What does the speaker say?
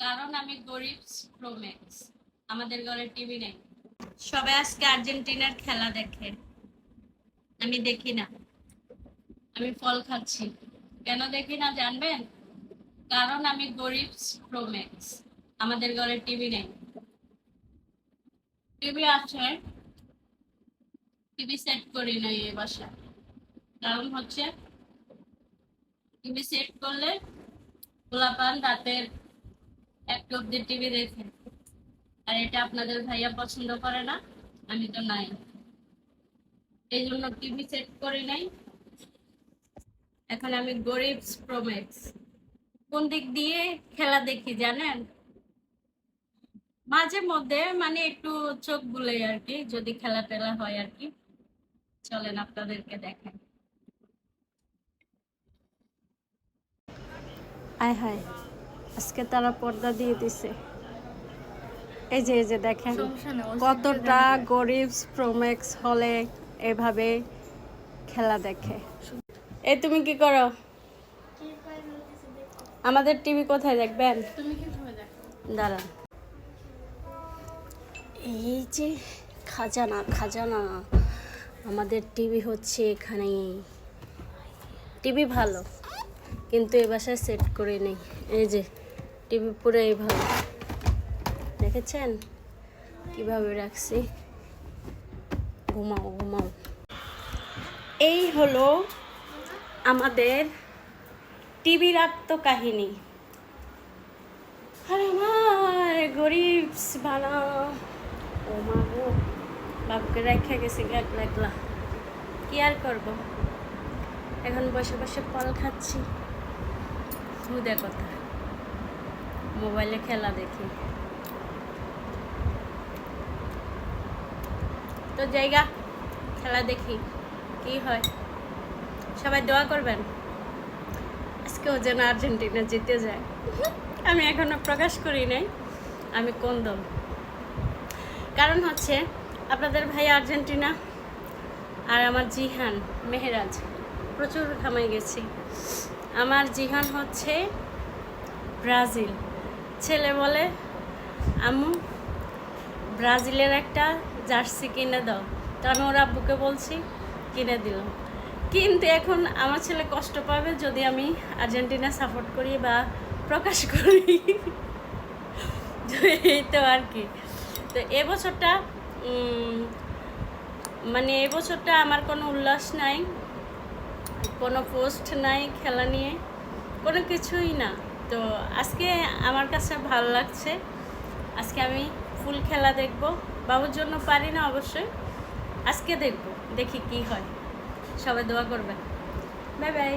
কারণ আমি গরিব প্রোম্যাক্স। আমাদের ঘরে টিভি নেই। সবাই আজকে আর্জেন্টিনার খেলা দেখে, আমি দেখি না। আমি ফল খাচ্ছি। কেন দেখি না জানবেন? কারণ আমি গরিব প্রোম্যাক্স। আমাদের ঘরে টিভি নেই। টিভি আছে, টিভি সেট করি নাই এই বাসায়। কারণ হচ্ছে টিভি সেট করলে পোলাপান রাতের একটা অব্দি টিভি দেখে, আর এটা আপনাদের ভাইয়া পছন্দ করে না। আমি তো নাই, এই জন্য টিভি সেট করি নাই। এখন আমি গরিব প্রোম্যাক্স। কোন দিক দিয়ে খেলা দেখি জানেন? মাঝে মধ্যে মানে একটু চোখ বুলাই আর কি, যদি খেলা টেলা হয় আর কি। চলেন আপনাদেরকে দেখেন। আয় হায়, আজকে তারা পর্দা দিয়ে দিছে। এই যে দেখেন কতটা গরিব প্রোম্যাক্স হলে এভাবে খেলা দেখে। এই তুমি কি করো? আমাদের টিভি কোথায় দেখবেন? তুমি কিভাবে দেখো? দাঁড়ান। এই যে খাজানা খাজানা, আমাদের টিভি হচ্ছে এখানে। টিভি ভালো, কিন্তু এ বাসায় সেট করে নেই। এই যে টিভি পুরোই ভালো, দেখেছেন কিভাবে রাখছি। ঘুমাও ঘুমাও। এই হলো আমাদের টিভির আত্মকাহিনী। আর আমার গরিব বানা, ও মা গো, বাবুকে রেখে গেছি একলা একলা। কি আর করবো, এখন বসে বসে ফল খাচ্ছি। হুদে কথা, মোবাইলে খেলা দেখি। তো জায়গা খেলা দেখি কি হয়। সবাই দোয়া করবেন আজকেও যেন আর্জেন্টিনা জিতে যায়। আমি এখনো প্রকাশ করি নাই আমি কোন দল। কারণ হচ্ছে আপনাদের ভাই আর্জেন্টিনা, আর আমার জিহান মেহেরাজ প্রচুর ঘামাই গেছি। আমার জিহান হচ্ছে ব্রাজিল। ছেলে বলে আম্মু ব্রাজিলের একটা জার্সি কিনে দাও, তো আমি ওর আব্বুকে বলছি, কিনে দিল। কিন্তু এখন আমার ছেলে কষ্ট পাবে যদি আমি আর্জেন্টিনা সাপোর্ট করি বা প্রকাশ করি। এই তো আর কি। তো এবছরটা মানে এবছরটা আমার কোনো উল্লাস নাই, কোনো পোস্ট নাই খেলা নিয়ে, কোনো কিছুই না। তো আজকে আমার কাছে ভালো লাগছে। আজকে আমি ফুল খেলা দেখব। বাবুর জন্য পারি না অবশ্যই, আজকে দেখব, দেখি কি হয়। সবাই দোয়া করবেন। Bye bye.